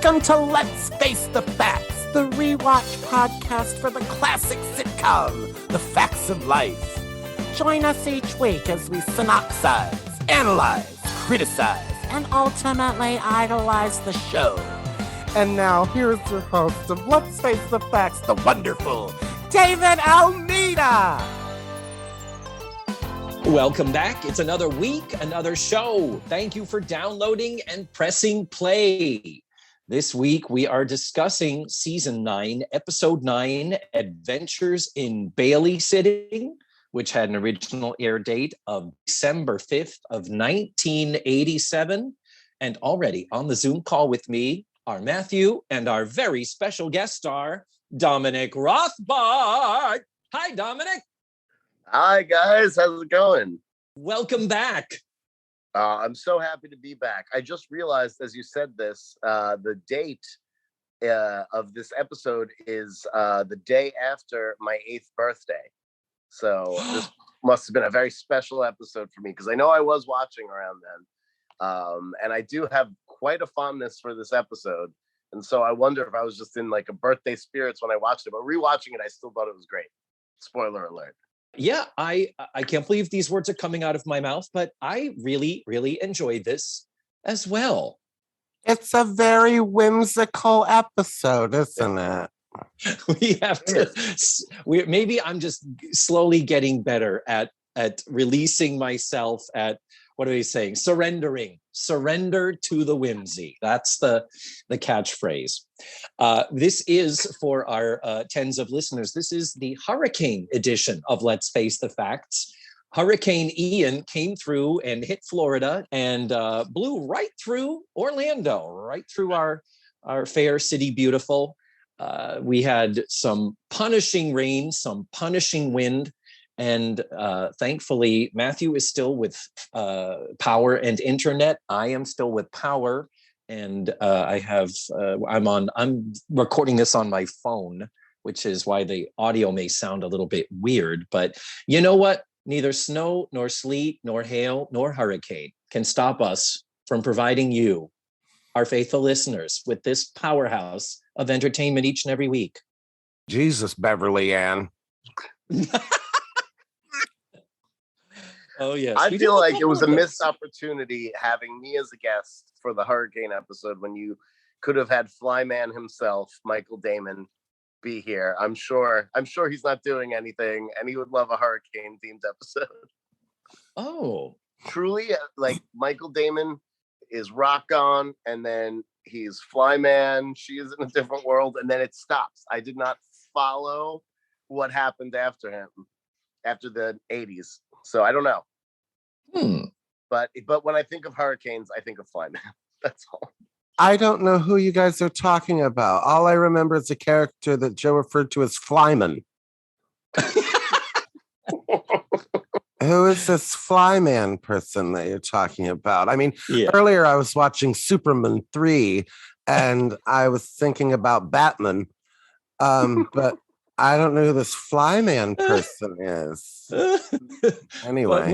Welcome to Let's Face the Facts, the rewatch podcast for the classic sitcom, The Facts of Life. Join us each week as we synopsize, analyze, criticize, and ultimately idolize the show. And now, here's your host of Let's Face the Facts, the wonderful David Almeida. Welcome back. It's another week, another show. Thank you for downloading and pressing play. This week, we are discussing Season 9, Episode 9, Adventures in Baileysitting, which had an original air date of December 5th of 1987. And already on the Zoom call with me are Matthew and our very special guest star, Dominik Rothbard. Hi, Dominik. Hi, guys. How's it going? Welcome back. I'm so happy to be back. I just realized, as you said this, the date of this episode is the day after my 8th birthday. So this must have been a very special episode for me because I know I was watching around then. And I do have quite a fondness for this episode. And so I wonder if I was just in like a birthday spirits when I watched it. But rewatching it, I still thought it was great. Spoiler alert. Yeah, I can't believe these words are coming out of my mouth, but I really, really enjoyed this as well. It's a very whimsical episode, isn't it? We have to. Maybe I'm just slowly getting better at releasing myself. At what are we saying? Surrender to the whimsy. That's the catchphrase. This is for our tens of listeners. This is the hurricane edition of Let's Face the Facts. Hurricane Ian came through and hit Florida and blew right through Orlando, right through our fair city beautiful. We had some punishing rain, some punishing wind, and thankfully Matthew is still with power and internet. I am still with power, and I'm recording this on my phone, which is why the audio may sound a little bit weird. But you know what? Neither snow, nor sleet, nor hail, nor hurricane can stop us from providing you, our faithful listeners, with this powerhouse of entertainment each and every week. Jesus, Beverly Ann. Oh, yes. I feel like it was a missed opportunity having me as a guest for the hurricane episode when you could have had Flyman himself, Michael Damon, be here. I'm sure he's not doing anything, and he would love a hurricane themed episode. Oh, truly, like Michael Damon is rock on, and then he's Flyman. She is in a different world, and then it stops. I did not follow what happened after him, after the 80s. So I don't know. But when I think of hurricanes, I think of Flyman. That's all. I don't know who you guys are talking about. All I remember is a character that Joe referred to as Flyman. Who is this Flyman person that you're talking about? I mean, Earlier I was watching Superman 3 and I was thinking about Batman. But I don't know who this Flyman person is. Anyway.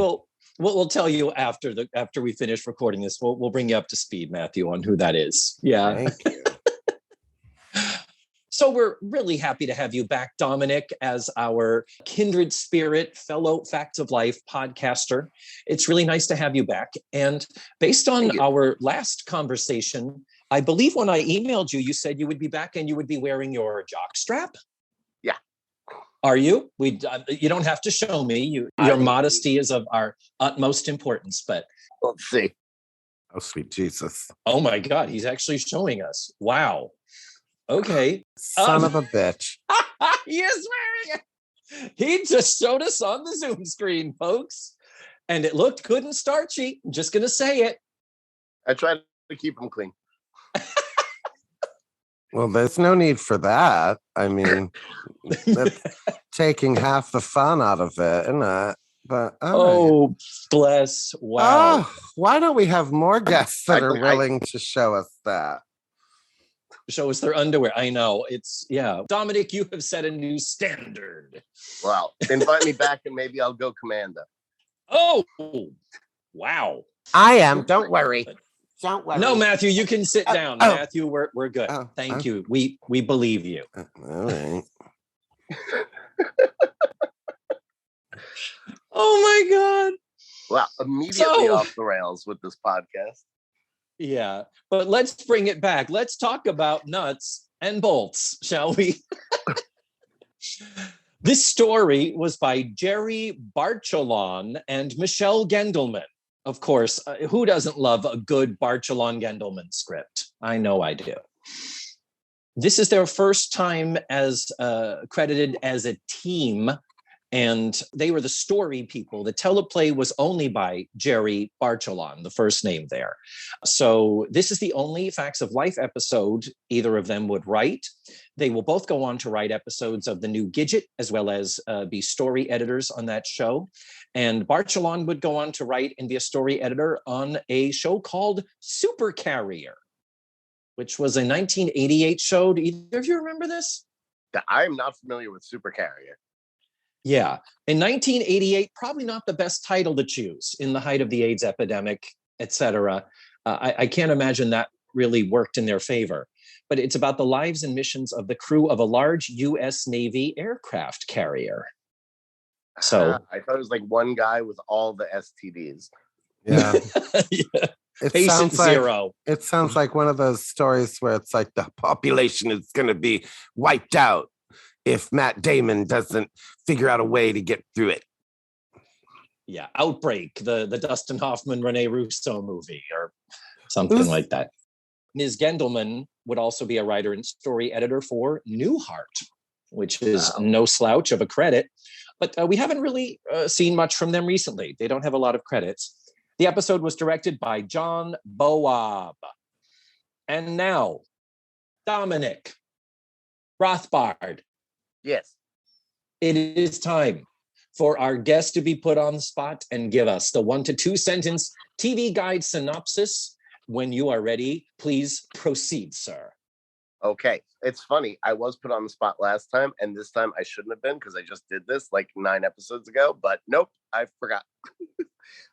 We'll tell you after we finish recording this. We'll bring you up to speed, Matthew, on who that is. Yeah. Thank you. So we're really happy to have you back, Dominik, as our kindred spirit, fellow Facts of Life podcaster. It's really nice to have you back. And based on our last conversation, I believe when I emailed you, you said you would be back and you would be wearing your jockstrap. Yeah. Are you? You don't have to show me. Your modesty is of our utmost importance. But let's see. Oh, sweet Jesus! Oh my God, he's actually showing us. Wow. Okay. Son of a bitch. He is wearing it. He just showed us on the Zoom screen, folks, and it looked good and starchy. I'm just gonna say it. I tried to keep him clean. Well, there's no need for that. I mean, that's taking half the fun out of it, isn't it? But right. Bless! Wow. Why don't we have more guests that are willing to show us that? Show us their underwear. I know. Dominik, you have set a new standard. Well, invite me back and maybe I'll go commando. Oh, wow. I am. Don't worry. Don't worry. No, Matthew, you can sit down. Matthew, we're good. Thank you. We believe you. All right. Oh my God. Well, immediately off the rails with this podcast. Yeah, but let's bring it back. Let's talk about nuts and bolts, shall we? This story was by Jerry Barchelon and Michelle Gendelman. Of course, who doesn't love a good Barchelon-Gendelman script? I know I do. This is their first time as credited as a team, and they were the story people. The teleplay was only by Jerry Barchelon, the first name there. So this is the only Facts of Life episode either of them would write. They will both go on to write episodes of The New Gidget, as well as be story editors on that show. And Barchelon would go on to write and be a story editor on a show called Super Carrier, which was a 1988 show. Do either of you remember this? I'm not familiar with Super Carrier. Yeah. In 1988, probably not the best title to choose in the height of the AIDS epidemic, etc. I can't imagine that really worked in their favor. But it's about the lives and missions of the crew of a large U.S. Navy aircraft carrier. So I thought it was like one guy with all the STDs. Yeah. Yeah. It Patient sounds like, zero. It sounds like one of those stories where it's like the population is going to be wiped out if Matt Damon doesn't figure out a way to get through it. Yeah, Outbreak, the Dustin Hoffman, Rene Russo movie or something like that. Ms. Gendelman would also be a writer and story editor for Newhart, which is no slouch of a credit. But we haven't really seen much from them recently. They don't have a lot of credits. The episode was directed by John Boab. And now, Dominik Rothbard. Yes. It is time for our guest to be put on the spot and give us the 1 to 2 sentence TV guide synopsis. When you are ready, please proceed, sir. Okay. It's funny. I was put on the spot last time, and this time I shouldn't have been because I just did this like 9 episodes ago, but nope, I forgot.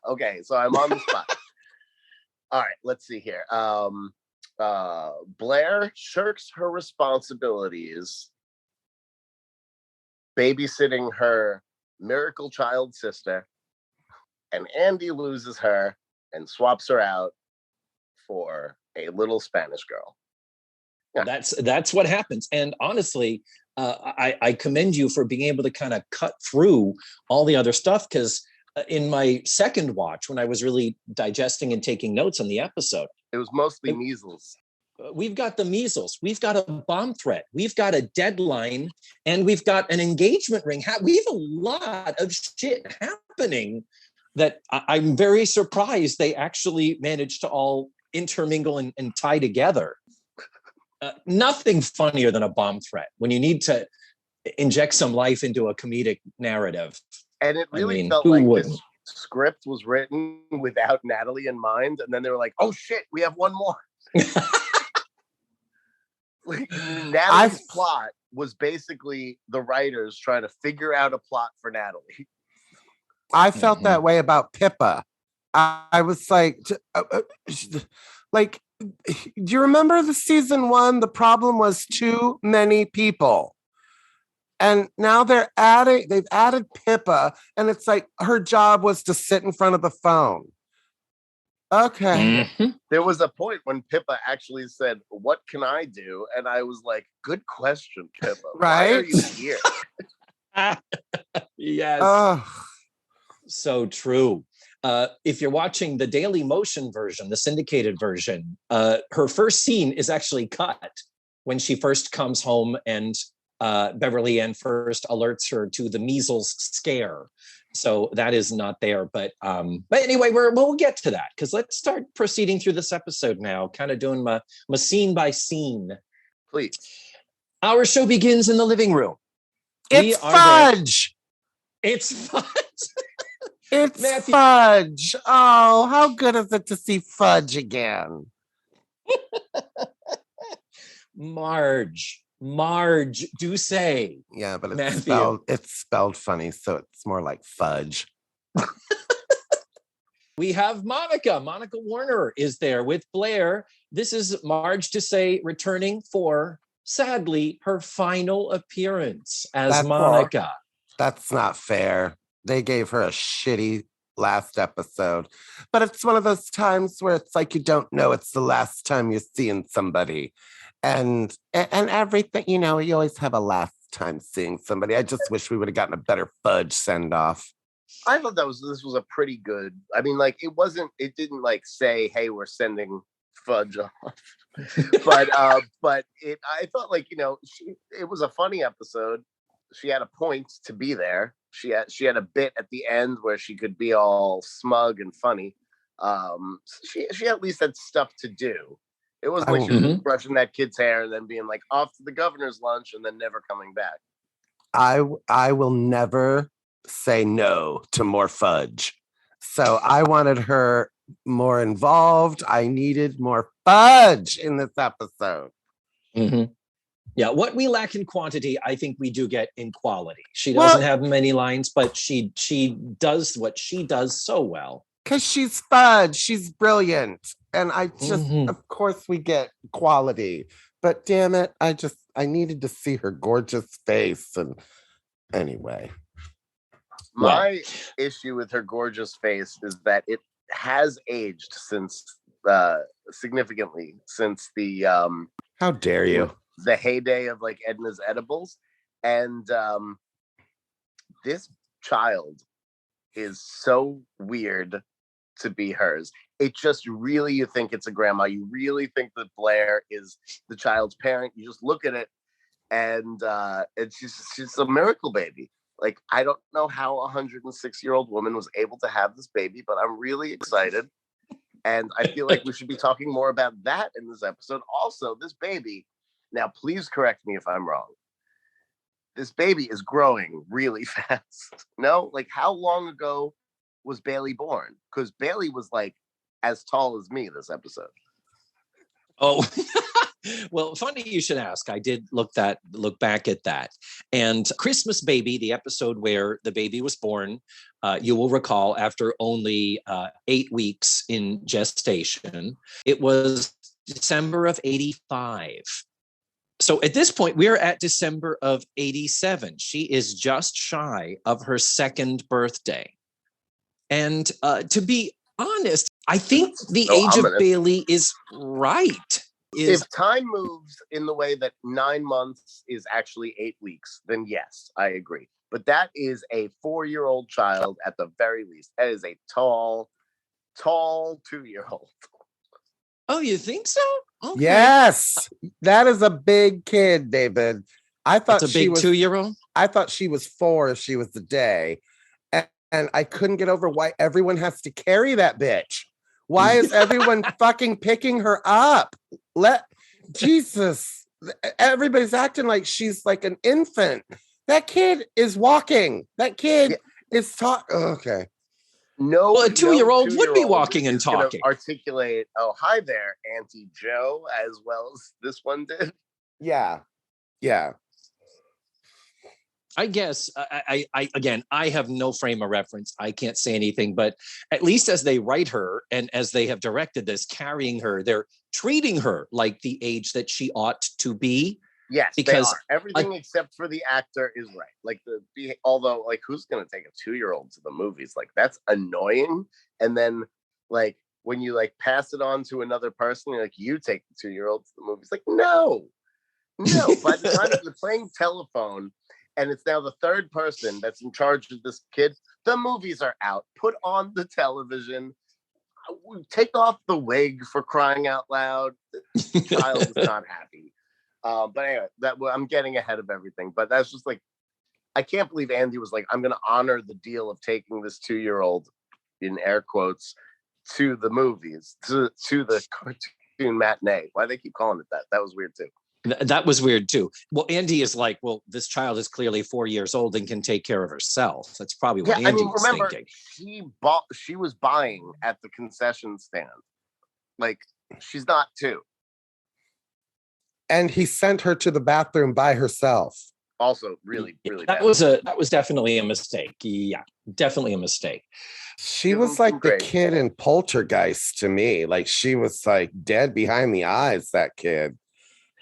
Okay, so I'm on the spot. All right, let's see here. Blair shirks her responsibilities babysitting her miracle child sister, and Andy loses her and swaps her out for a little Spanish girl. Yeah. That's what happens. And honestly, I commend you for being able to kind of cut through all the other stuff, because in my second watch, when I was really digesting and taking notes on the episode, it was mostly measles. We've got the measles, we've got a bomb threat, we've got a deadline, and we've got an engagement ring. We have a lot of shit happening that I'm very surprised they actually managed to all intermingle and tie together. Nothing funnier than a bomb threat when you need to inject some life into a comedic narrative. And it really felt like this script was written without Natalie in mind. And then they were like, oh shit, we have one more. Like, Natalie's plot was basically the writers trying to figure out a plot for Natalie. I felt that way about Pippa. I was like, do you remember the season 1? The problem was too many people. And now they've added Pippa, and it's like her job was to sit in front of the phone. Okay. Mm-hmm. There was a point when Pippa actually said, what can I do? And I was like, good question, Pippa. Right? Why are you here? Yes. So true. If you're watching the Daily Motion version, the syndicated version, her first scene is actually cut when she first comes home and Beverly Ann first alerts her to the measles scare. So that is not there. But anyway, we'll get to that, because let's start proceeding through this episode now, kind of doing my scene by scene. Please. Our show begins in the living room. It's fudge. It's fudge. It's Matthew. Fudge. Oh, how good is it to see fudge again? Marge, do say. Yeah, but it's spelled funny, so it's more like fudge. we have Monica. Monica Warner is there with Blair. This is Marge Desai returning for, sadly, her final appearance as Monica. That's not fair. They gave her a shitty last episode. But it's one of those times where it's like you don't know it's the last time you're seeing somebody. And everything, you know, you always have a last time seeing somebody. I just wish we would have gotten a better Fudge send-off. I thought this was a pretty good. I mean, like it didn't like say, "Hey, we're sending Fudge off," but I thought like, you know, it was a funny episode. She had a point to be there. She had a bit at the end where she could be all smug and funny. She at least had stuff to do. It wasn't like she was brushing that kid's hair and then being like off to the governor's lunch and then never coming back. I will never say no to more Fudge. So I wanted her more involved. I needed more Fudge in this episode. Mm-hmm. Yeah, what we lack in quantity, I think we do get in quality. She doesn't have many lines, but she does what she does so well. Because she's Fudge. She's brilliant. And I just, of course, we get quality. But damn it, I needed to see her gorgeous face. And anyway. My issue with her gorgeous face is that it has aged significantly since the how dare you? The heyday of like Edna's Edibles. And this child is so weird to be hers. It just really, you think it's a grandma. You really think that Blair is the child's parent. You just look at it and she's a miracle baby. Like, I don't know how a 106-year-old woman was able to have this baby, but I'm really excited. And I feel like we should be talking more about that in this episode. Also, this baby, now please correct me if I'm wrong. This baby is growing really fast. No? Like, how long ago was Bailey born? Because Bailey was like as tall as me this episode. Oh, well, funny you should ask. I did look back at that. And Christmas Baby, the episode where the baby was born, you will recall, after only 8 weeks in gestation, it was December of 85. So at this point, we're at December of 87. She is just shy of her second birthday. And to be honest, I think the age of Bailey is right. If time moves in the way that 9 months is actually 8 weeks, then yes, I agree. But that is a 4-year-old child at the very least. That is a tall 2-year-old. Oh, you think so? Okay. Yes, that is a big kid, David. I thought she was 2-year-old. I thought she was 4 if she was the day, and I couldn't get over why everyone has to carry that bitch. Why is everyone fucking picking her up? Jesus, everybody's acting like she's like an infant. That kid is walking. That kid is talking. Okay. No, well, a 2-year-old would be walking and talking. Articulate, oh, hi there, Auntie Joe, as well as this one did. Yeah. I guess I have no frame of reference. I can't say anything, but at least as they write her and as they have directed this, carrying her, they're treating her like the age that she ought to be. Yes, because everything except for the actor is right. Like although like who's gonna take a 2-year-old to the movies? Like that's annoying. And then like when you like pass it on to another person, you're like, you take the 2-year-old to the movies. Like no. By the time you're playing telephone, and it's now the third person that's in charge of this kid, the movies are out. Put on the television. Take off the wig, for crying out loud. The child is not happy. But anyway, I'm getting ahead of everything. But that's just like, I can't believe Andy was like, I'm going to honor the deal of taking this 2-year-old, in air quotes, to the movies, to the cartoon matinee. Why they keep calling it that? That was weird too. That was weird too. Well, Andy is like, well, this child is clearly 4 years old and can take care of herself. That's probably what Andy was thinking. She was buying at the concession stand. Like, she's not 2. And he sent her to the bathroom by herself. Also, really, really that bad. was definitely a mistake. Yeah, definitely a mistake. She was like the kid in Poltergeist to me. Like she was like dead behind the eyes, that kid.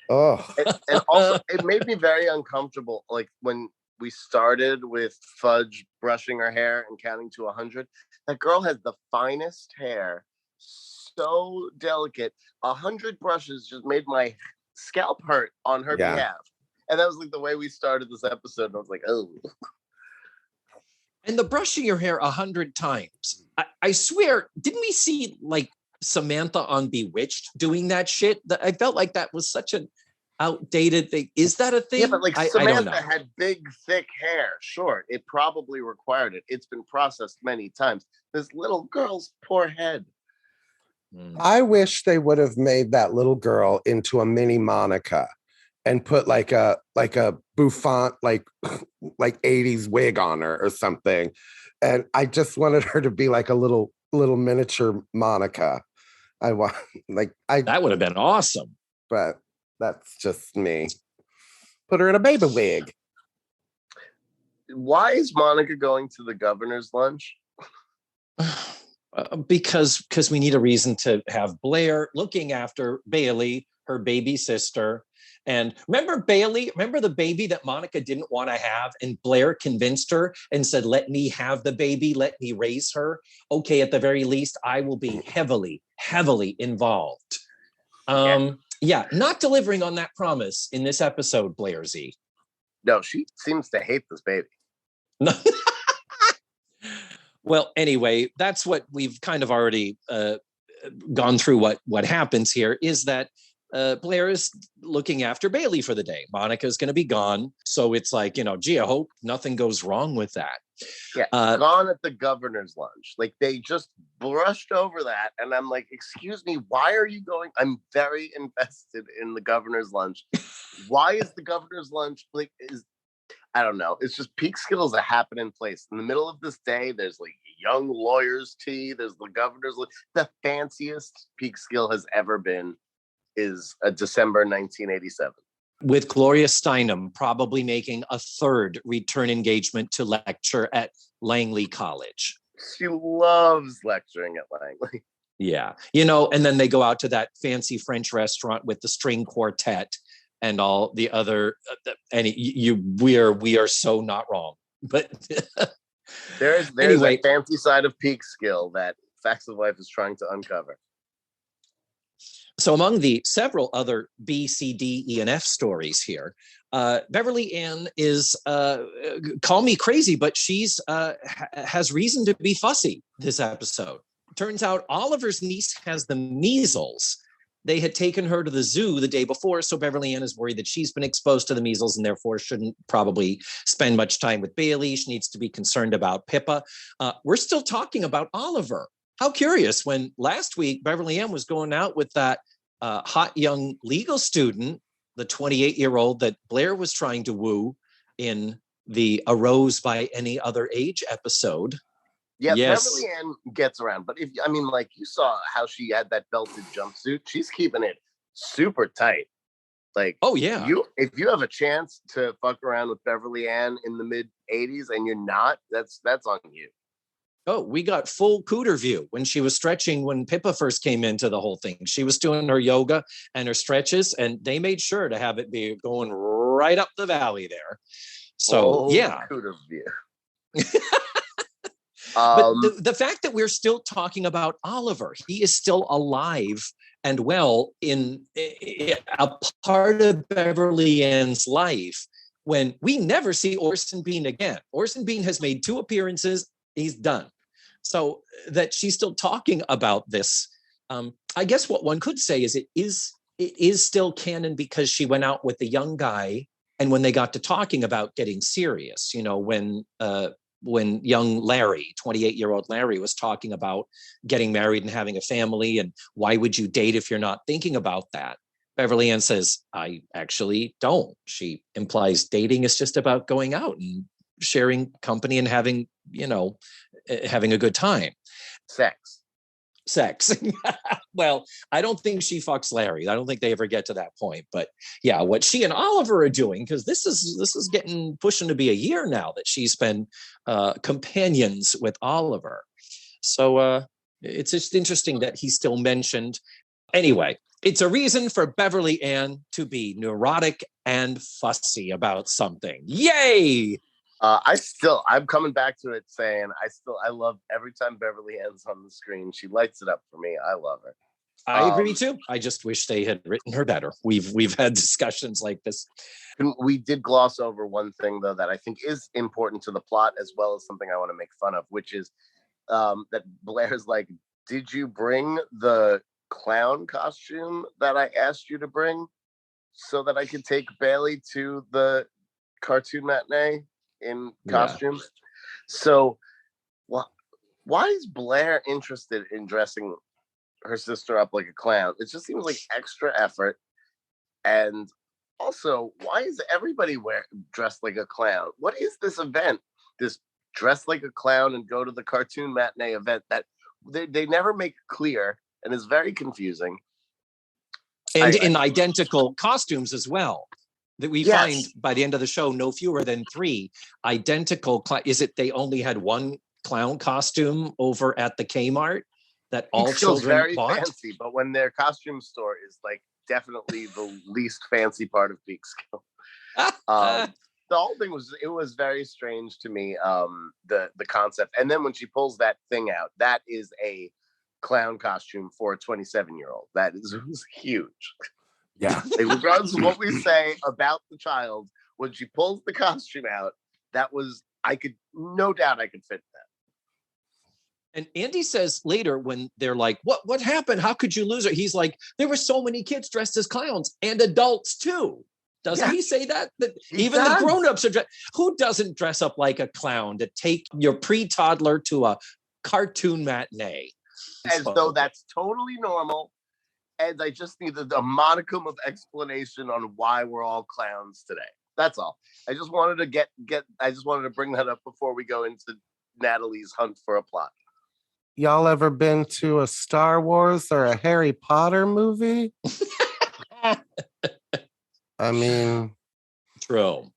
Oh. And also it made me very uncomfortable. Like when we started with Fudge brushing her hair and counting to 100, that girl has the finest hair, so delicate. 100 brushes just made my scalp hurt on her behalf. And that was like the way we started this episode. And I was like, oh. And the brushing your hair 100 times. I swear, didn't we see like Samantha on Bewitched doing that shit? I felt like that was such an outdated thing. Is that a thing? Yeah, but like Samantha I don't know. had big, thick hair. Sure, it probably required it. It's been processed many times. This little girl's poor head. I wish they would have made that little girl into a mini Monica and put like a bouffant, like 80s wig on her or something. And I just wanted her to be like a little miniature Monica. That would have been awesome. But that's just me. Put her in a baby wig. Why is Monica going to the governor's lunch? Because we need a reason to have Blair looking after Bailey, her baby sister. And remember the baby that Monica didn't want to have, and Blair convinced her and said, let me have the baby, let me raise her. Okay, at the very least, I will be heavily, heavily involved. Yeah, not delivering on that promise in this episode, Blair Z. No, she seems to hate this baby. No. Well, anyway, that's what we've kind of already gone through. What happens here is that Blair is looking after Bailey for the day. Monica's going to be gone. So it's like, gee, I hope nothing goes wrong with that. Yeah, gone at the governor's lunch. Like they just brushed over that. And I'm like, excuse me, why are you going? I'm very invested in the governor's lunch. Why is the governor's lunch I don't know. It's just Peekskill is a happening place. In the middle of this day, there's like young lawyers' tea. There's the governor's lunch. The fanciest Peekskill has ever been is a December 1987. With Gloria Steinem probably making a third return engagement to lecture at Langley College. She loves lecturing at Langley. Yeah. And then they go out to that fancy French restaurant with the string quartet and all the other, we are so not wrong. But there's anyway, a fancy side of Peekskill that Facts of Life is trying to uncover. So among the several other B, C, D, E, and F stories here, Beverly Ann is, call me crazy, but she's has reason to be fussy this episode. Turns out Oliver's niece has the measles. They had taken her to the zoo the day before, so Beverly Ann is worried that she's been exposed to the measles and therefore shouldn't probably spend much time with Bailey. She needs to be concerned about Pippa. We're still talking about Oliver. How curious, when last week Beverly Ann was going out with that hot young legal student, the 28-year-old that Blair was trying to woo in the A Rose by Any Other Age episode. Yeah, yes. Beverly Ann gets around, but you saw how she had that belted jumpsuit. She's keeping it super tight. Like, oh yeah, if you have a chance to fuck around with Beverly Ann in the mid 80s and you're not, that's on you. Oh, we got full cooter view when she was stretching when Pippa first came into the whole thing. She was doing her yoga and her stretches, and they made sure to have it be going right up the valley there. So yeah, cooter view. But the fact that we're still talking about Oliver, he is still alive and well in a part of Beverly Ann's life when we never see Orson Bean again. Orson Bean has made 2 appearances. He's done. So that she's still talking about this. I guess what one could say is it is still canon because she went out with the young guy, and when they got to talking about getting serious, when young Larry, 28-year-old Larry, was talking about getting married and having a family and why would you date if you're not thinking about that? Beverly Ann says, I actually don't. She implies dating is just about going out and sharing company and having, having a good time. Sex. Well, I don't think she fucks Larry. I don't think they ever get to that point. But yeah, what she and Oliver are doing, because this is getting pushing to be a year now that she's been companions with Oliver. So it's just interesting that he's still mentioned. Anyway, it's a reason for Beverly Ann to be neurotic and fussy about something. Yay! I'm coming back to it saying I love every time Beverly Ann's on the screen. She lights it up for me. I love her. I agree too. I just wish they had written her better. We've had discussions like this. We did gloss over one thing though that I think is important to the plot as well as something I want to make fun of, which is that Blair's like, did you bring the clown costume that I asked you to bring so that I could take Bailey to the cartoon matinee in costume? So why is Blair interested in dressing her sister up like a clown? It just seems like extra effort. And also, why is everybody dressed like a clown? What is this event? This dress like a clown and go to the cartoon matinee event that they never make clear and is very confusing. And in identical costumes as well. That we find by the end of the show, no fewer than 3 identical. Is it they only had one clown costume over at the Kmart that all children very bought? Fancy, but when their costume store is like definitely the least fancy part of Peekskill. The whole thing was very strange to me. The concept, and then when she pulls that thing out, that is a clown costume for a 27-year-old. That was huge. Yeah. Regardless of what we say about the child, when she pulls the costume out, no doubt I could fit that. And Andy says later when they're like, what happened? How could you lose her? He's like, there were so many kids dressed as clowns and adults too. Doesn't he say that? That even the grown-ups are who doesn't dress up like a clown to take your pre-toddler to a cartoon matinee? As though that's totally normal. And I just needed a modicum of explanation on why we're all clowns today. That's all. I just wanted to bring that up before we go into Natalie's hunt for a plot. Y'all ever been to a Star Wars or a Harry Potter movie? I mean, true.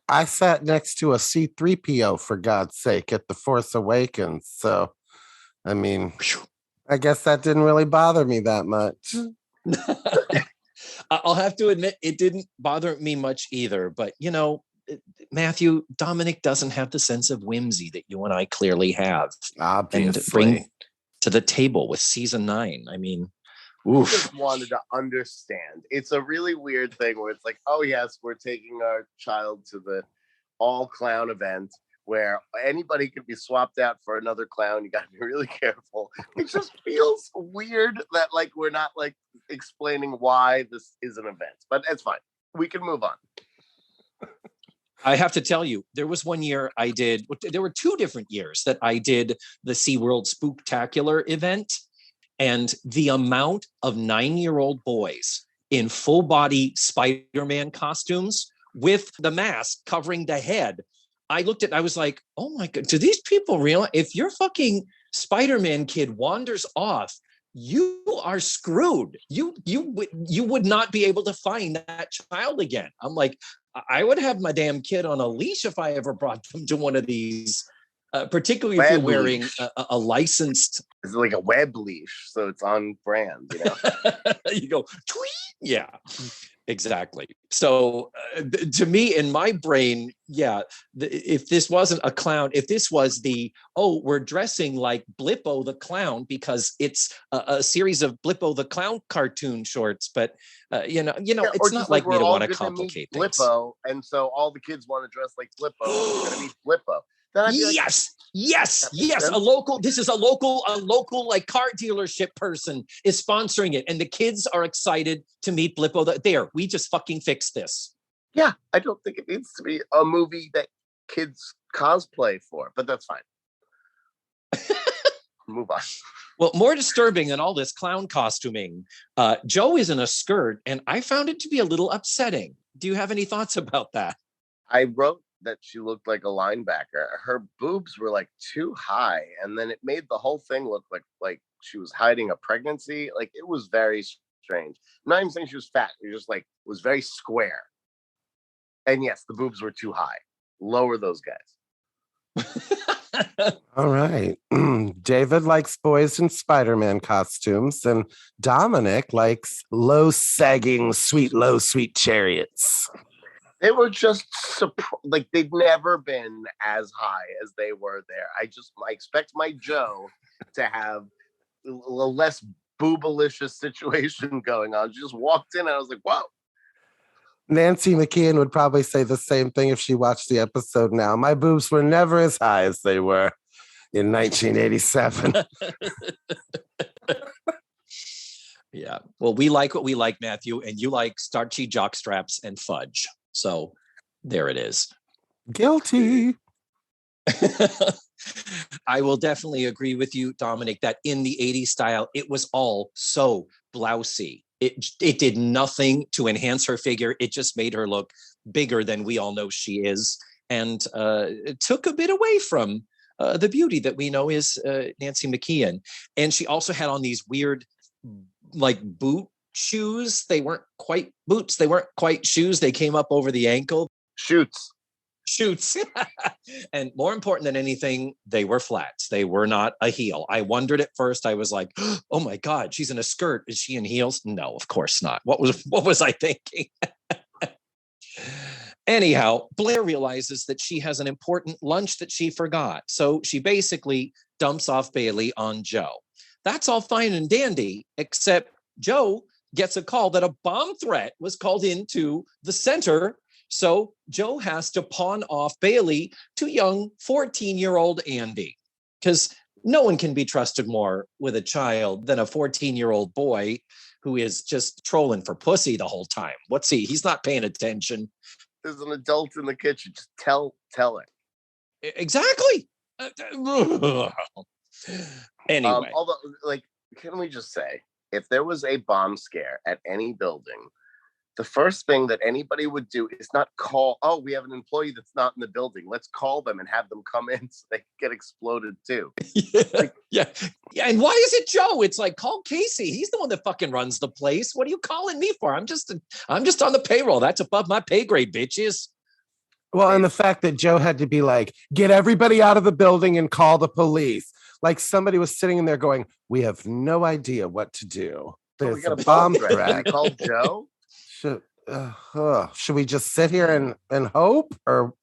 I sat next to a C-3PO, for God's sake, at The Force Awakens. So, I mean, I guess that didn't really bother me that much. I'll have to admit, it didn't bother me much either. But, Matthew, Dominik doesn't have the sense of whimsy that you and I clearly have. Obviously. And bring to the table with season 9. I mean, oof. I just wanted to understand. It's a really weird thing where it's like, oh yes, we're taking our child to the all clown event where anybody could be swapped out for another clown. You got to be really careful. It just feels weird that like we're not like explaining why this is an event, but it's fine. We can move on. I have to tell you, there was one year there were 2 different years that I did the SeaWorld Spooktacular event. And the amount of 9-year-old boys in full body Spider-Man costumes with the mask covering the head, I was like, oh my God, do these people realize if your fucking Spider-Man kid wanders off, you are screwed. You would not be able to find that child again. I'm like, I would have my damn kid on a leash if I ever brought them to one of these. Particularly if you're wearing a licensed... It's like a web leash, so it's on brand, You go, tweet! Yeah, exactly. So to me, in my brain, if this wasn't a clown, if this was we're dressing like Blippo the Clown because it's a series of Blippo the Clown cartoon shorts, but it's not like me to want to complicate things. Blippo, and so all the kids want to dress like Blippo. We're going to meet Blippo. Yes. This is a local like car dealership person is sponsoring it, and the kids are excited to meet Blippo. We just fucking fixed this. Yeah, I don't think it needs to be a movie that kids cosplay for, but that's fine. Move on. Well, more disturbing than all this clown costuming, Joe is in a skirt, and I found it to be a little upsetting. Do you have any thoughts about that? I wrote that she looked like a linebacker. Her boobs were like too high, and then it made the whole thing look like she was hiding a pregnancy. Like, it was very strange. I'm not even saying she was fat. It just like was very square. And yes, the boobs were too high. Lower those guys. All right. David likes boys in Spider-Man costumes, and Dominik likes low-sagging, low sweet chariots. They were just like they've never been as high as they were there. I expect my Joe to have a less boobalicious situation going on. She just walked in and I was like, whoa. Nancy McKeon would probably say the same thing if she watched the episode now. My boobs were never as high as they were in 1987. Yeah. Well, we like what we like, Matthew, and you like starchy jockstraps and fudge. So there it is. Guilty. I will definitely agree with you, Dominik, that in the 80s style, it was all so blousy. It did nothing to enhance her figure. It just made her look bigger than we all know she is, and it took a bit away from the beauty that we know is Nancy McKeon. And she also had on these weird, like, boot shoes. They weren't quite boots. They weren't quite shoes. They came up over the ankle. Shoots. And more important than anything, they were flats. They were not a heel. I wondered at first. I was like, oh my God, she's in a skirt. Is she in heels? No, of course not. What was I thinking? Anyhow, Blair realizes that she has an important lunch that she forgot. So she basically dumps off Bailey on Joe. That's all fine and dandy, except Joe gets a call that a bomb threat was called into the center. So Joe has to pawn off Bailey to young 14-year-old Andy, because no one can be trusted more with a child than a 14-year-old boy who is just trolling for pussy the whole time. What's he? He's not paying attention. There's an adult in the kitchen. Just tell it. Exactly. Anyway. Although, like, can we just say, if there was a bomb scare at any building, the first thing that anybody would do is not call, oh, we have an employee that's not in the building. Let's call them and have them come in so they can get exploded too. Yeah. And why is it Joe? It's like, call Casey. He's the one that fucking runs the place. What are you calling me for? I'm just on the payroll. That's above my pay grade, bitches. Well, and the fact that Joe had to be like, get everybody out of the building and call the police. Like somebody was sitting in there going, we have no idea what to do. There's a bomb threat. Call Joe? Should we just sit here and hope, or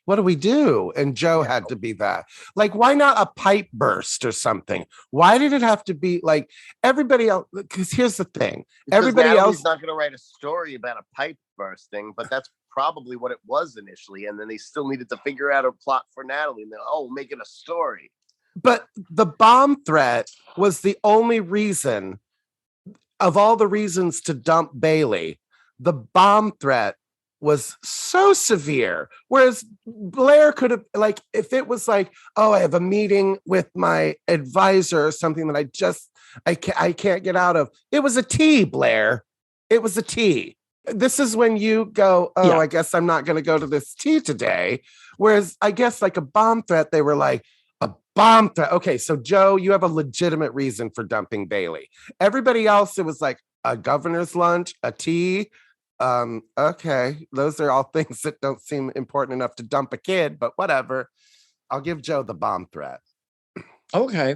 what do we do? And Joe had to be that. Like, why not a pipe burst or something? Why did it have to be like everybody else? Because here's the thing: everybody else is not going to write a story about a pipe bursting, but that's probably what it was initially. And then they still needed to figure out a plot for Natalie. And then, make it a story. But the bomb threat was the only reason of all the reasons to dump Bailey. The bomb threat was so severe. Whereas Blair could have, like, if it was like, oh, I have a meeting with my advisor or something that I can't get out of. It was a T, Blair. It was a T. This is when you go, I guess I'm not going to go to this tea today. Whereas I guess like a bomb threat, they were like, a bomb threat. Okay, so Joe, you have a legitimate reason for dumping Bailey. Everybody else, it was like a governor's lunch, a tea. Okay, those are all things that don't seem important enough to dump a kid, but whatever. I'll give Joe the bomb threat. Okay.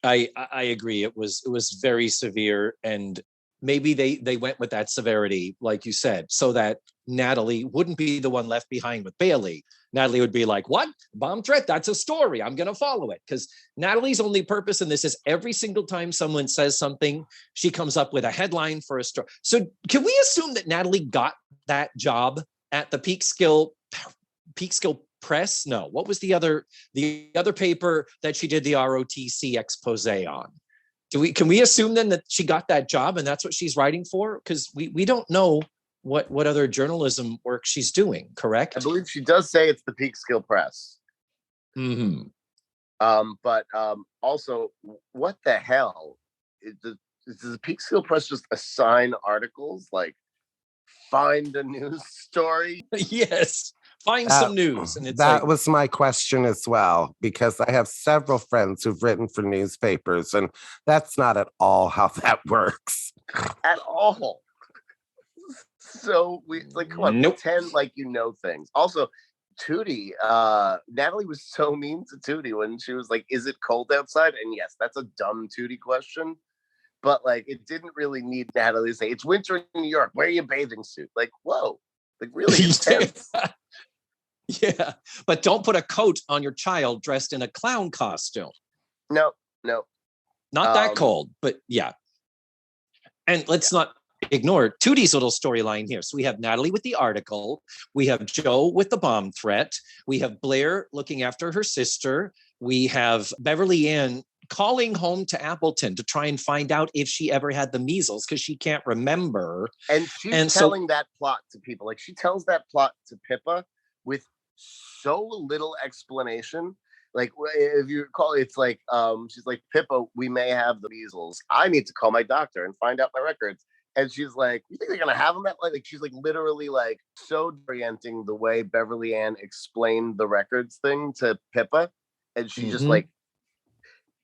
I agree. It was very severe, and maybe they went with that severity, like you said, so that Natalie wouldn't be the one left behind with Bailey. Natalie would be like, what? Bomb threat? That's a story. I'm going to follow it. Because Natalie's only purpose in this is every single time someone says something, she comes up with a headline for a story. So can we assume that Natalie got that job at the Peak Skill Press? No. What was the other paper that she did the ROTC expose on? Can we assume then that she got that job and that's what she's writing for? Because we don't know what other journalism work she's doing, correct? I believe she does say it's the Peak Skill Press. Mm-hmm. But also, what the hell? Does the Peak Skill Press just assign articles like find a news story? Yes. Find some news. And it's that was my question as well, because I have several friends who've written for newspapers, and that's not at all how that works. At all. So we come on, pretend like you know things. Also, Tootie, Natalie was so mean to Tootie when she was like, "Is it cold outside?" And yes, that's a dumb Tootie question, but like, it didn't really need Natalie to say, "It's winter in New York. Wear your bathing suit." Like, whoa, like really intense. Yeah, but don't put a coat on your child dressed in a clown costume. No, not that cold, but yeah. And let's not ignore Tootie's little storyline here. So we have Natalie with the article. We have Joe with the bomb threat. We have Blair looking after her sister. We have Beverly Ann calling home to Appleton to try and find out if she ever had the measles because she can't remember. And she's telling that plot to people. Like, she tells that plot to Pippa with so little explanation. Like, if you recall, it's like, she's like, "Pippa, we may have the measles. I need to call my doctor and find out my records." And she's like, "You think they're gonna have them?" Like, she's like literally like so orienting the way Beverly Ann explained the records thing to Pippa, and she just like,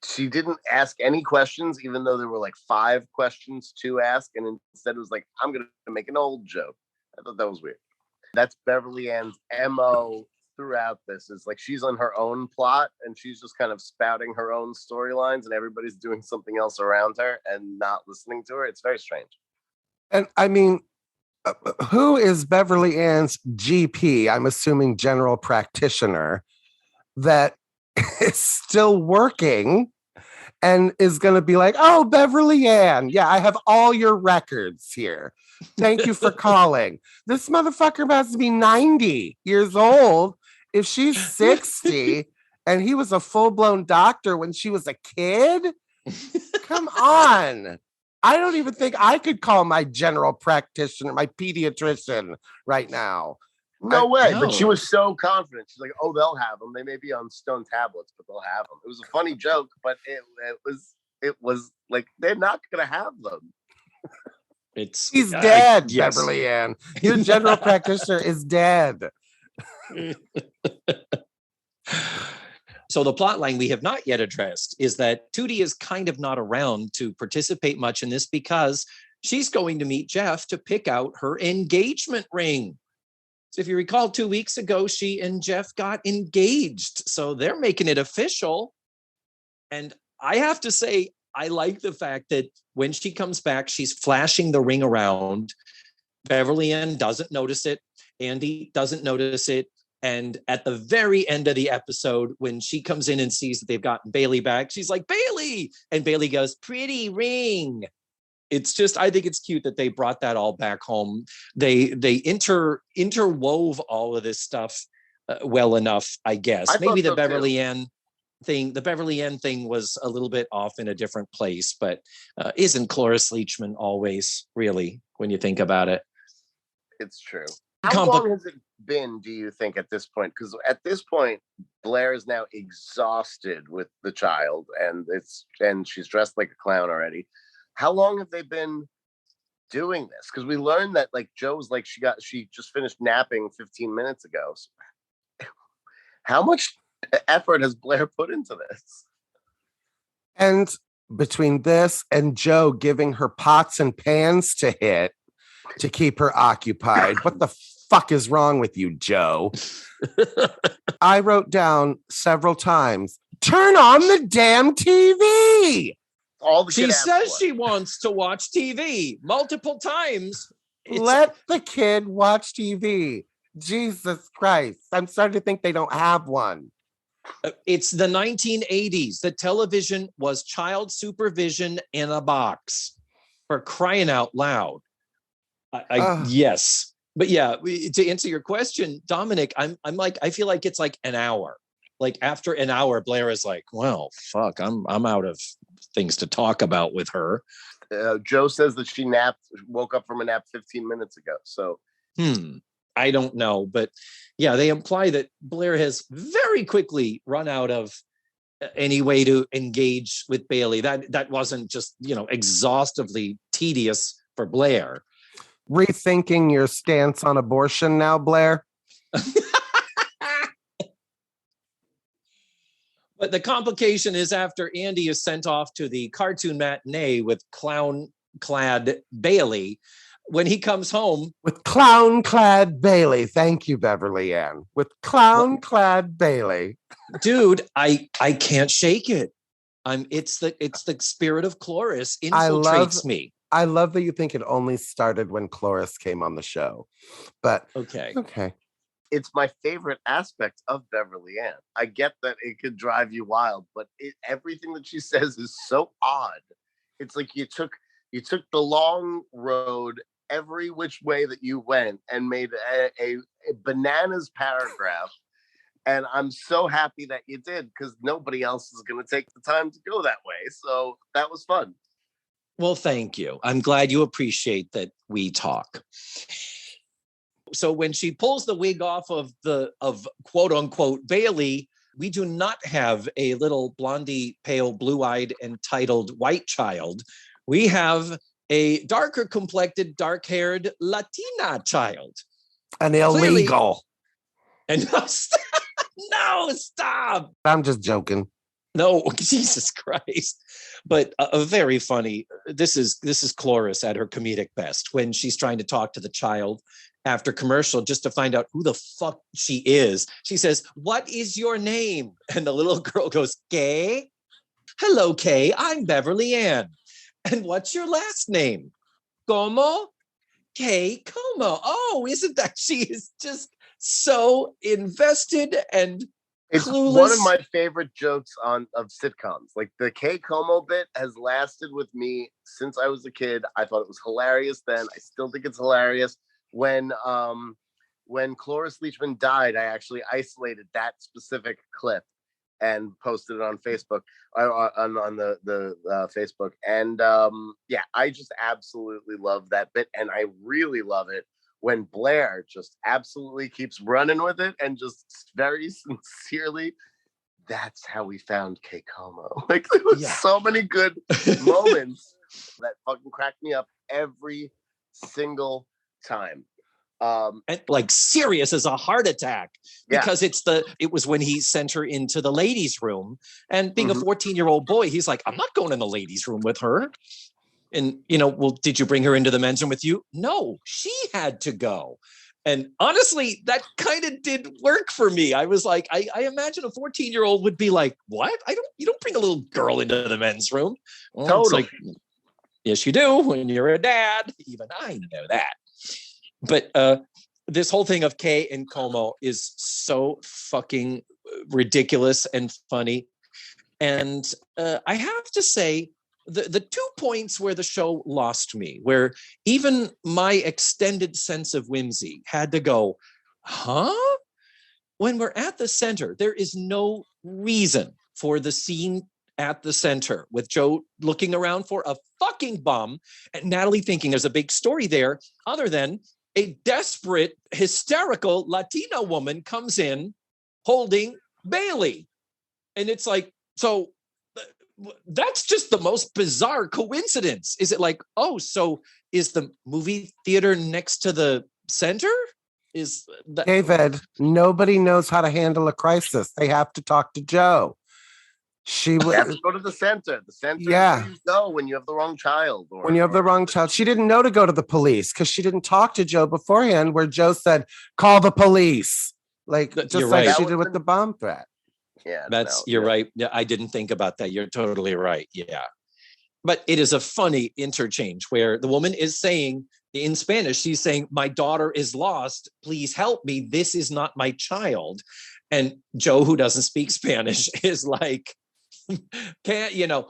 she didn't ask any questions, even though there were like 5 questions to ask, and instead it was like, "I'm gonna make an old joke." I thought that was weird. That's Beverly Ann's MO throughout this. Is like, she's on her own plot and she's just kind of spouting her own storylines, and everybody's doing something else around her and not listening to her. It's very strange. And I mean, who is Beverly Ann's GP? I'm assuming general practitioner that is still working and is going to be like, "Oh, Beverly Ann, yeah, I have all your records here. Thank you for calling." This motherfucker has to be 90 years old. If she's 60 and he was a full-blown doctor when she was a kid, come on. I don't even think I could call my general practitioner, my pediatrician right now. No way. But she was so confident. She's like, "Oh, they'll have them. They may be on stone tablets, but they'll have them." It was a funny joke, but it was like, they're not going to have them. He's dead, yes. Beverly Ann. Your general practitioner is dead. So the plot line we have not yet addressed is that Tootie is kind of not around to participate much in this because she's going to meet Jeff to pick out her engagement ring. So if you recall, 2 weeks ago, she and Jeff got engaged. So they're making it official. And I have to say, I like the fact that when she comes back, she's flashing the ring around. Beverly Ann doesn't notice it. Andy doesn't notice it. And at the very end of the episode, when she comes in and sees that they've gotten Bailey back, she's like, "Bailey!" And Bailey goes, "Pretty ring." It's just, I think it's cute that they brought that all back home. They interwove all of this stuff well enough, I guess. Maybe the Beverly Ann thing was a little bit off in a different place, but isn't Cloris Leachman always, really, when you think about it? It's true. How long has it been, do you think, at this point? Because at this point, Blair is now exhausted with the child, and she's dressed like a clown already. How long have they been doing this? Because we learned that, like, Joe's like, she just finished napping 15 minutes ago. So how much effort has Blair put into this? And between this and Joe giving her pots and pans to hit to keep her occupied, what the fuck is wrong with you, Joe? I wrote down several times, "Turn on the damn TV." She says she wants to watch TV multiple times. Let the kid watch TV. Jesus Christ. I'm starting to think they don't have one. It's the 1980s. The television was child supervision in a box. For crying out loud. Yes. But yeah, to answer your question, Dominic, I'm like, I feel like it's like an hour. Like after an hour, Blair is like, "Well, fuck, I'm out of things to talk about with her." Joe says that she woke up from a nap 15 minutes ago. So, I don't know, but yeah, they imply that Blair has very quickly run out of any way to engage with Bailey. That wasn't just, exhaustively tedious for Blair. Rethinking your stance on abortion now, Blair? But the complication is after Andy is sent off to the cartoon matinee with clown-clad Bailey, when he comes home with clown-clad Bailey. Thank you, Beverly Ann. With clown-clad Bailey. Dude, I can't shake it. It's the spirit of Cloris infiltrates me. I love that you think it only started when Cloris came on the show. But okay. It's my favorite aspect of Beverly Ann. I get that it could drive you wild, but everything that she says is so odd. It's like you took the long road every which way that you went and made a bananas paragraph. And I'm so happy that you did, because nobody else is going to take the time to go that way. So that was fun. Well, thank you. I'm glad you appreciate that we talk. So when she pulls the wig off of quote unquote Bailey, we do not have a little blondie, pale, blue-eyed, entitled white child. We have a darker complected, dark-haired Latina child. An illegal. And no, stop. I'm just joking. No, Jesus Christ. But a very funny, this is Cloris at her comedic best when she's trying to talk to the child after commercial just to find out who the fuck she is. She says, "What is your name?" And the little girl goes, "Kay." "Hello, Kay. I'm Beverly Ann. And what's your last name?" "Como?" "Kay Como." Oh, isn't that she is just so invested and it's clueless. One of my favorite jokes of sitcoms. Like the Kay Como bit has lasted with me since I was a kid. I thought it was hilarious then. I still think it's hilarious. When Cloris Leachman died, I actually isolated that specific clip and posted it on Facebook, on the Facebook. And yeah, I just absolutely love that bit, and I really love it when Blair just absolutely keeps running with it and just very sincerely, "That's how we found Kay Como." Like there was so many good moments that fucking cracked me up every single time. And like serious as a heart attack, because it was when he sent her into the ladies' room, and being a 14-year-old boy, he's like, "I'm not going in the ladies' room with her." And, well, did you bring her into the men's room with you? No, she had to go. And honestly, that kind of did work for me. I was like, I imagine a 14-year-old would be like, "What? You don't bring a little girl into the men's room." Well, totally. It's like, yes, you do when you're a dad. Even I know that. But this whole thing of Kay and Como is so fucking ridiculous and funny. And I have to say, the 2 points where the show lost me, where even my extended sense of whimsy had to go, huh? When we're at the center, there is no reason for the scene at the center with Joe looking around for a fucking bum and Natalie thinking there's a big story there, other than a desperate, hysterical Latina woman comes in holding Bailey. And it's like, so that's just the most bizarre coincidence. Is it like, oh, so is the movie theater next to the center? Is that David? Nobody knows how to handle a crisis. They have to talk to Joe. She would have to go to the center. The center is where you go when you have the wrong child. When you have the wrong child. She didn't know to go to the police because she didn't talk to Joe beforehand, where Joe said, "Call the police." Like, just like she did with the bomb threat. Yeah, you're right. Yeah, I didn't think about that. You're totally right. Yeah. But it is a funny interchange where the woman is saying in Spanish, she's saying, "My daughter is lost. Please help me. This is not my child." And Joe, who doesn't speak Spanish, is like,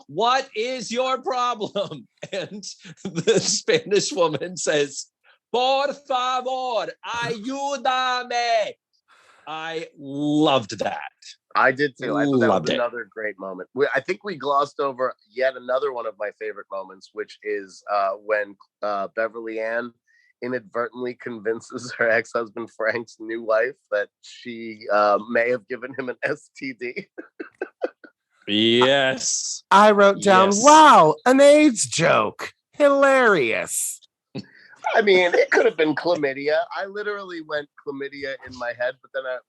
"What is your problem?" And the Spanish woman says, "Por favor, ayúdame." I loved that. I did too. I thought that was another great moment. I think we glossed over yet another one of my favorite moments, which is when Beverly Ann inadvertently convinces her ex-husband Frank's new wife that she may have given him an STD. Yes. I wrote down, wow, an AIDS joke. Hilarious. I mean, it could have been chlamydia. I literally went chlamydia in my head,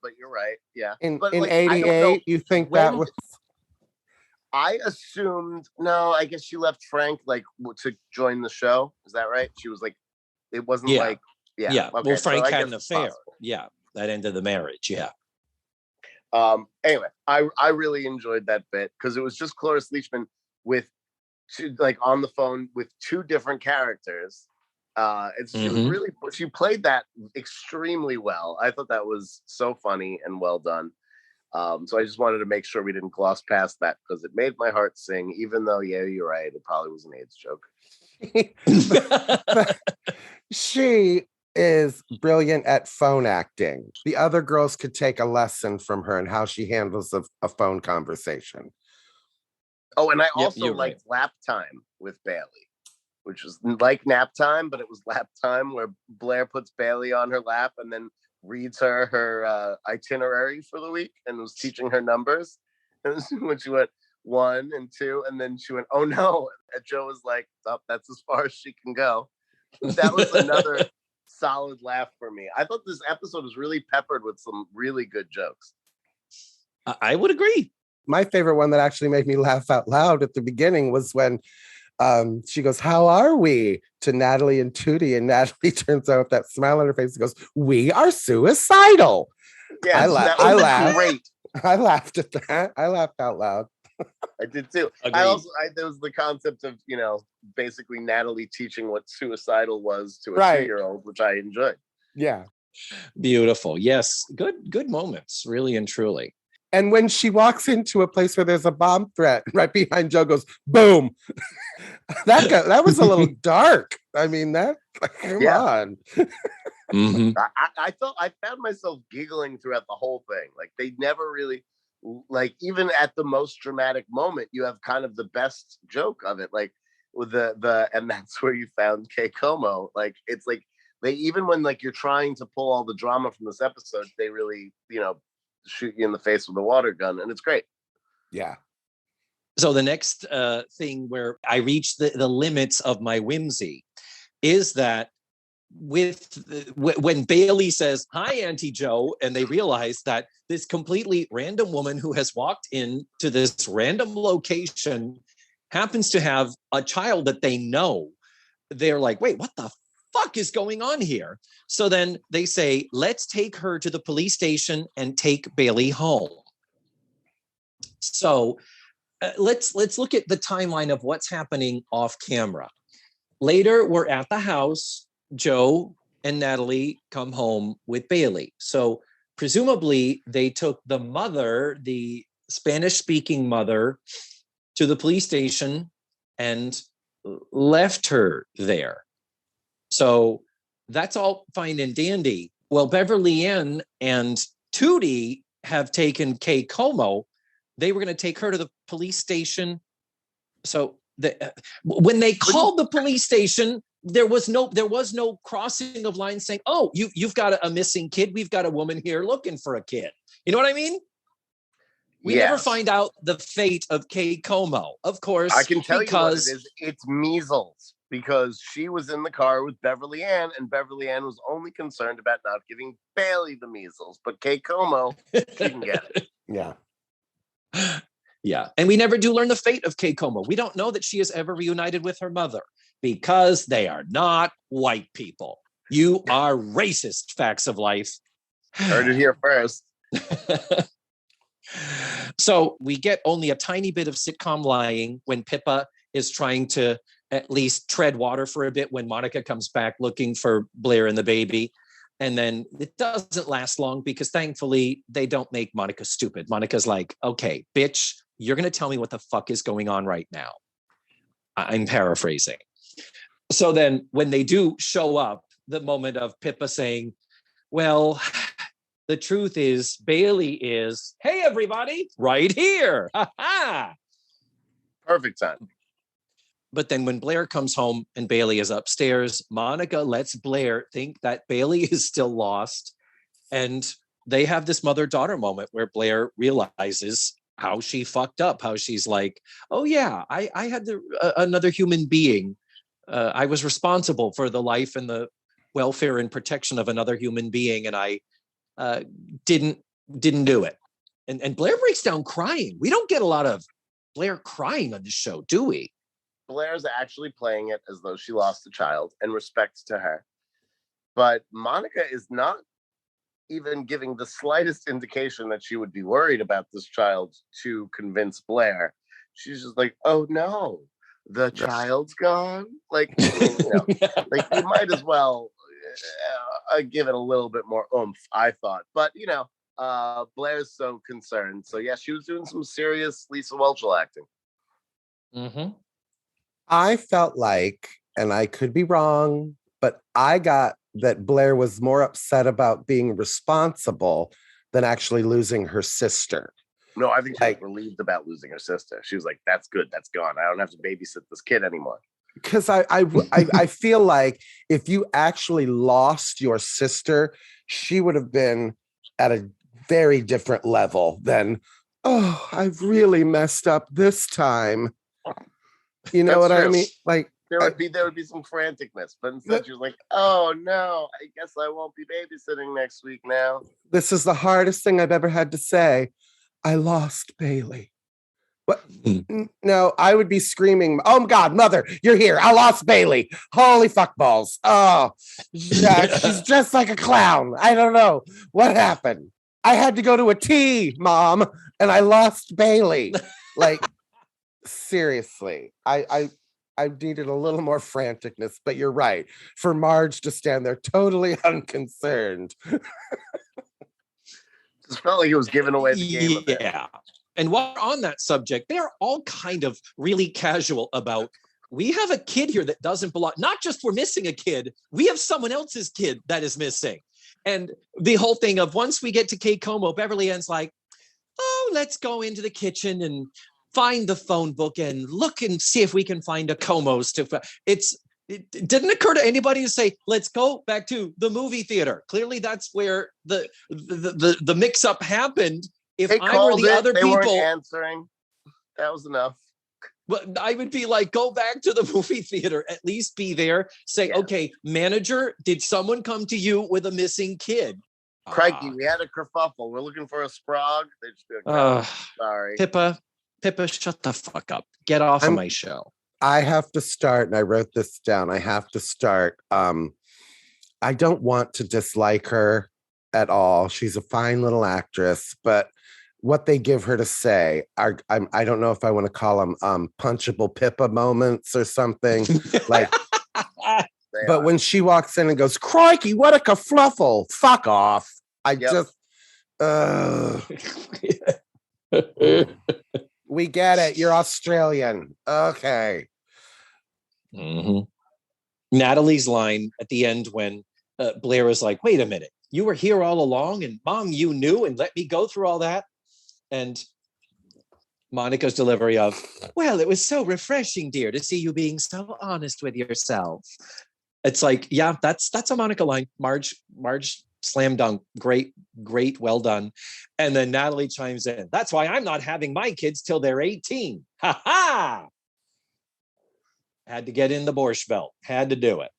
but you're right. Yeah. In like, 88, you think that was I assumed, no, I guess she left Frank like to join the show. Is that right? She was like, it wasn't like, yeah. Okay, Well, Frank so had an affair. possible. Yeah, that ended the marriage. Yeah. Anyway, I really enjoyed that bit because it was just Cloris Leachman with two, like on the phone with two different characters. She was really, she played that extremely well. I thought that was so funny and well done. So I just wanted to make sure we didn't gloss past that because it made my heart sing, even though, yeah, you're right. It probably was an AIDS joke. She is brilliant at phone acting. The other girls could take a lesson from her and how she handles a phone conversation. Oh, and I also liked Lap Time with Bailey, which was like nap time, but it was lap time where Blair puts Bailey on her lap and then reads her itinerary for the week and was teaching her numbers. And when she went 1 and 2, and then she went, oh no. And Joe was like, oh, that's as far as she can go. That was another solid laugh for me. I thought this episode was really peppered with some really good jokes. I would agree. My favorite one that actually made me laugh out loud at the beginning was when she goes, how are we? To Natalie and Tootie, and Natalie turns out with that smile on her face and goes, we are suicidal. Yeah, I laughed. Great. I laughed at that. I laughed out loud. I did too. Agreed. There was the concept of, basically Natalie teaching what suicidal was to a 2-year-old, which I enjoyed. Yeah. Beautiful. Yes. Good moments, really and truly. And when she walks into a place where there's a bomb threat, right behind Joe goes, boom. that was a little dark. I mean, come on. Mm-hmm. I found myself giggling throughout the whole thing. Like they never really, like even at the most dramatic moment, you have kind of the best joke of it. Like with the and that's where you found Kay Como. Like it's like they, even when like you're trying to pull all the drama from this episode, they really, shoot you in the face with a water gun, and it's great. Yeah. So the next thing where I reach the limits of my whimsy is that when Bailey says, hi, Auntie Joe, and they realize that this completely random woman who has walked into this random location happens to have a child that they know, they're like, wait, what the fuck is going on here? So then they say, let's take her to the police station and take Bailey home. So let's look at the timeline of what's happening off camera. Later, we're at the house. Joe and Natalie come home with Bailey. So presumably they took the mother, the Spanish-speaking mother, to the police station and left her there. So that's all fine and dandy. Well, Beverly Ann and Tootie have taken Kay Como. They were going to take her to the police station. So when they called the police station, there was no crossing of lines saying, oh, you've got a missing kid. We've got a woman here looking for a kid. You know what I mean? We never find out the fate of Kay Como, of course. I can tell you what it is. It's measles, because she was in the car with Beverly Ann, and Beverly Ann was only concerned about not giving Bailey the measles. But Kay Como, she can get it. Yeah. Yeah. And we never do learn the fate of Kay Como. We don't know that she is ever reunited with her mother because they are not white people. You are racist, facts of life. Heard it here first. So we get only a tiny bit of sitcom lying when Pippa is trying to at least tread water for a bit when Monica comes back looking for Blair and the baby. And then it doesn't last long because thankfully they don't make Monica stupid. Monica's like, okay, bitch, you're going to tell me what the fuck is going on right now. I'm paraphrasing. So then when they do show up, the moment of Pippa saying, well, the truth is Bailey is, hey, everybody, right here. Ha-ha. Perfect time. But then when Blair comes home and Bailey is upstairs, Monica lets Blair think that Bailey is still lost. And they have this mother-daughter moment where Blair realizes how she fucked up, how she's like, oh yeah, I had another human being. I was responsible for the life and the welfare and protection of another human being. And I didn't do it. And Blair breaks down crying. We don't get a lot of Blair crying on the show, do we? Blair's actually playing it as though she lost a child, and respect to her. But Monica is not even giving the slightest indication that she would be worried about this child to convince Blair. She's just like, oh no, the child's gone. Like, like you might as well give it a little bit more oomph, I thought. But Blair's so concerned. So yeah, she was doing some serious Lisa Whelchel acting. Mm-hmm. I felt like, and I could be wrong, but I got that Blair was more upset about being responsible than actually losing her sister. No, I think she was relieved about losing her sister. She was like, that's good, that's gone. I don't have to babysit this kid anymore. Because I feel like if you actually lost your sister, she would have been at a very different level than, oh, I've really messed up this time. You know what I mean? Like there would be some franticness, but instead she was like, oh no, I guess I won't be babysitting next week now. This is the hardest thing I've ever had to say. I lost Bailey. What? No, I would be screaming, oh God, mother, you're here. I lost Bailey. Holy fuck balls. Oh, she's dressed like a clown. I don't know what happened. I had to go to a tea, Mom, and I lost Bailey. Like, seriously, I needed a little more franticness, but you're right. For Marge to stand there totally unconcerned. Just felt like it was giving away the game. Yeah. And while we're on that subject, they're all kind of really casual about, we have a kid here that doesn't belong. Not just we're missing a kid, we have someone else's kid that is missing. And the whole thing of once we get to Kate Como, Beverly Ann's like, oh, let's go into the kitchen and find the phone book and look and see if we can find a Como's. It didn't occur to anybody to say, let's go back to the movie theater. Clearly that's where the mix-up happened. If I were the other people, they weren't answering. That was enough. Well, I would be like, go back to the movie theater, at least be there. Say, okay, manager, did someone come to you with a missing kid? Crikey, we had a kerfuffle. We're looking for a sprog. They just be like, no, sorry. Pippa, shut the fuck up. Get off of my show. I have to start, and I wrote this down. I have to start. I don't want to dislike her at all. She's a fine little actress, but what they give her to say I don't know if I want to call them punchable Pippa moments or something. Like, but when she walks in and goes, crikey, what a kerfluffle, fuck off. We get it. You're Australian. Okay. Mm-hmm. Natalie's line at the end when Blair was like, wait a minute, you were here all along and Mom, you knew and let me go through all that. And Monica's delivery of, well, it was so refreshing, dear, to see you being so honest with yourself. It's like, yeah, that's a Monica line. Marge slam dunk. Great, well done. And then Natalie chimes in. That's why I'm not having my kids till they're 18. Ha ha! Had to get in the Borscht Belt. Had to do it.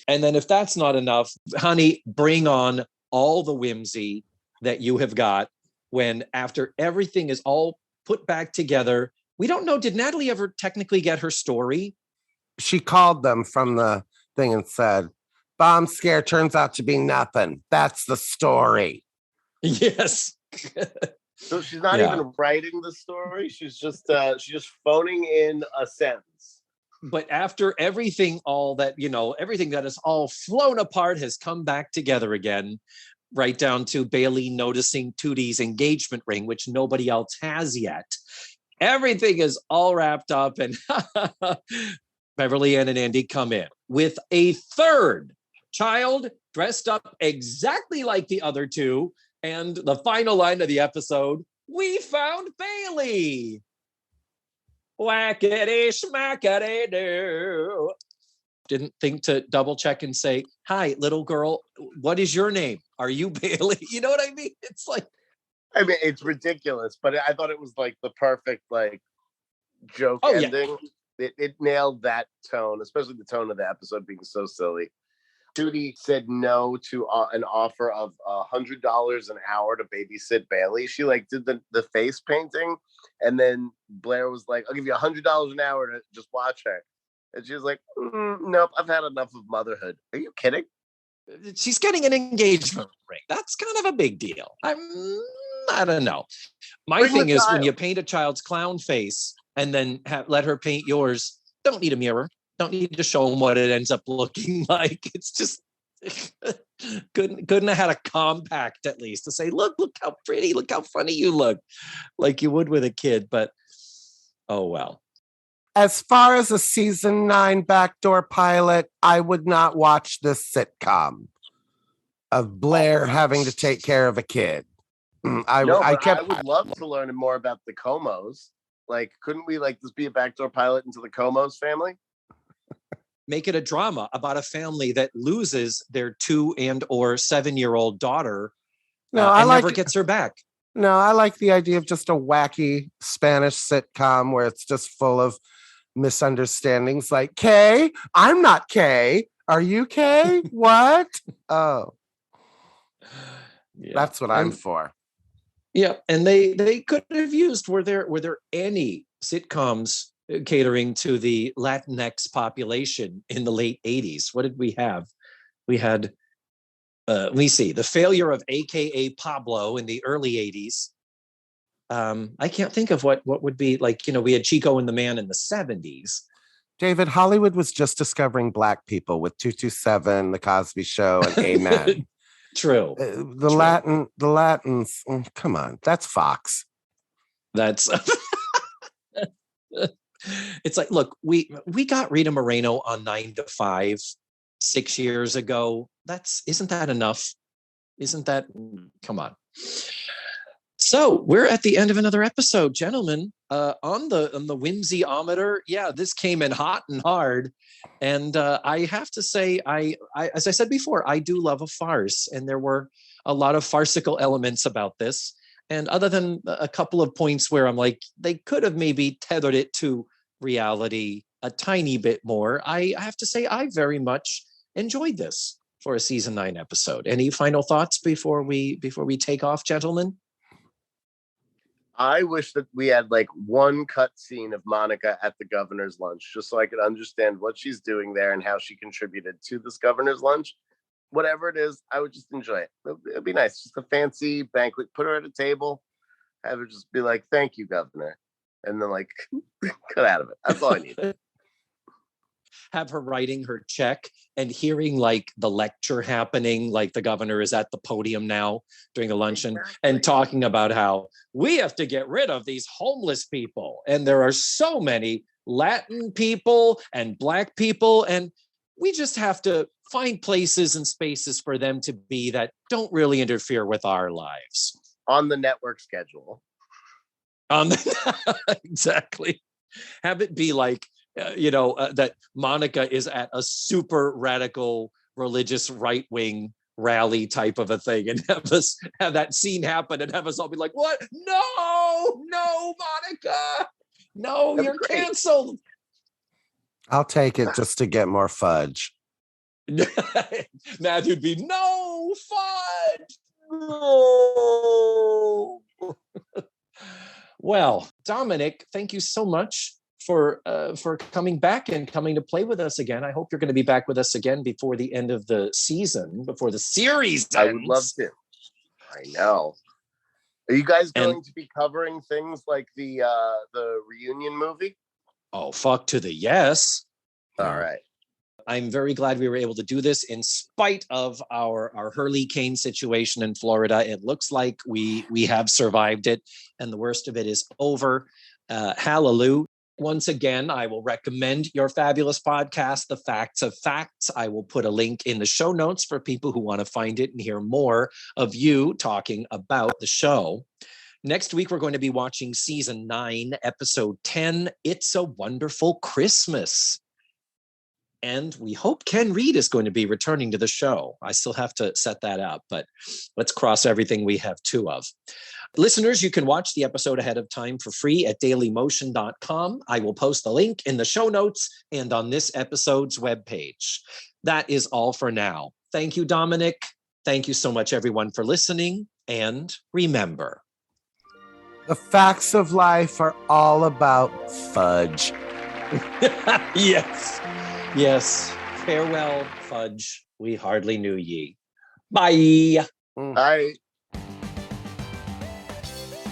And then if that's not enough, honey, bring on all the whimsy that you have got when after everything is all put back together, we don't know, did Natalie ever technically get her story? She called them from the thing and said, bomb scare turns out to be nothing. That's the story. Yes. So she's not even writing the story. She's just phoning in a sentence. But after everything, everything that has all flown apart has come back together again, right down to Bailey noticing Tootie's engagement ring, which nobody else has yet. Everything is all wrapped up, and Beverly Ann and Andy come in with a third child dressed up exactly like the other two. And the final line of the episode, we found Bailey. Whackity schmackity do. Didn't think to double check and say, hi, little girl, what is your name? Are you Bailey? You know what I mean? It's like, I mean, it's ridiculous, but I thought it was like the perfect joke ending. Yeah. It nailed that tone, especially the tone of the episode being so silly. Judy said no to an offer of $100 an hour to babysit Bailey. She like did the face painting, and then Blair was like, "I'll give you $100 an hour to just watch her." And she was like, "Nope, I've had enough of motherhood." Are you kidding? She's getting an engagement ring. That's kind of a big deal. I don't know. My thing is, when you paint a child's clown face and then let her paint yours, don't need a mirror. Don't need to show them what it ends up looking like. It's just couldn't have had a compact at least to say, look how pretty, look how funny you look, like you would with a kid. But oh well. As far as a season 9 backdoor pilot, I would not watch this sitcom of Blair having to take care of a kid. I would love to learn more about the Comos. Like, couldn't we like this be a backdoor pilot into the Comos family? Make it a drama about a family that loses their 2 and or 7-year-old daughter. And never gets her back. No, I like the idea of just a wacky Spanish sitcom where it's just full of misunderstandings like, Kay, I'm not Kay. Are you Kay? What? Oh. Yeah. That's what I'm for. Yeah, and they could have used, were there any sitcoms catering to the Latinx population in the late 80s? What did we have? We had let me see, the failure of AKA Pablo in the early 80s. I can't think of what would be like, we had Chico and the Man in the 70s. David, Hollywood was just discovering Black people with 227, The Cosby Show, and Amen. True. The Latins, come on, that's Fox. That's it's like, look, we got Rita Moreno on 9 to 5 6 years ago. Isn't that enough? Come on. So we're at the end of another episode, gentlemen. On the whimsy-ometer, yeah, this came in hot and hard. And I have to say, I as I said before, I do love a farce, and there were a lot of farcical elements about this. And other than a couple of points where I'm like, they could have maybe tethered it to reality a tiny bit more, I have to say I very much enjoyed this for a season 9 episode. Any final thoughts before we take off, gentlemen? I wish that we had like one cut scene of Monica at the governor's lunch, just so I could understand what she's doing there and how she contributed to this governor's lunch. Whatever it is, I would just enjoy it. It'd be nice. Just a fancy banquet. Put her at a table. Have her just be like, "Thank you, governor." And then like, cut out of it. That's all I need. Have her writing her check and hearing like the lecture happening, like the governor is at the podium now during the luncheon and talking about how we have to get rid of these homeless people. And there are so many Latin people and Black people, and we just have to find places and spaces for them to be that don't really interfere with our lives. On the network schedule. Exactly. Have it be like, that Monica is at a super radical religious right-wing rally type of a thing, and have that scene happen and have us all be like, what? No, Monica. No, you're canceled. I'll take it just to get more fudge. Matthew'd be, no fudge. No. Well, Dominik, thank you so much for coming back and coming to play with us again. I hope you're going to be back with us again before the end of the season, before the series ends. I would love to. I know. Are you guys going to be covering things like the reunion movie? Oh, fuck to the yes. All right. I'm very glad we were able to do this in spite of our hurricane situation in Florida. It looks like we have survived it, and the worst of it is over. Hallelujah. Once again, I will recommend your fabulous podcast, The Facts of Facts. I will put a link in the show notes for people who want to find it and hear more of you talking about the show. Next week, we're going to be watching season 9, episode 10, It's a Wonderful Christmas. And we hope Ken Reed is going to be returning to the show. I still have to set that up, but let's cross everything we have two of. Listeners, you can watch the episode ahead of time for free at dailymotion.com. I will post the link in the show notes and on this episode's webpage. That is all for now. Thank you, Dominik. Thank you so much, everyone, for listening. And remember, The facts of life are all about fudge. yes. Yes. Farewell, fudge. We hardly knew ye. Bye.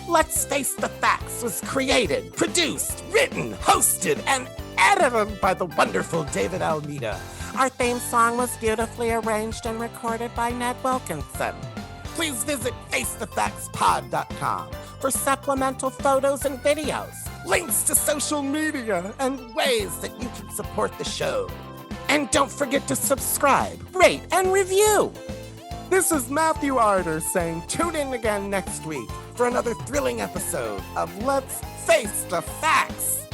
Let's Face the Facts was created, produced, written, hosted, and edited by the wonderful David Almeida. Our theme song was beautifully arranged and recorded by Ned Wilkinson. Please visit FaceTheFactsPod.com for supplemental photos and videos, links to social media, and ways that you can support the show. And don't forget to subscribe, rate, and review. This is Matthew Arder saying tune in again next week for another thrilling episode of Let's Face the Facts.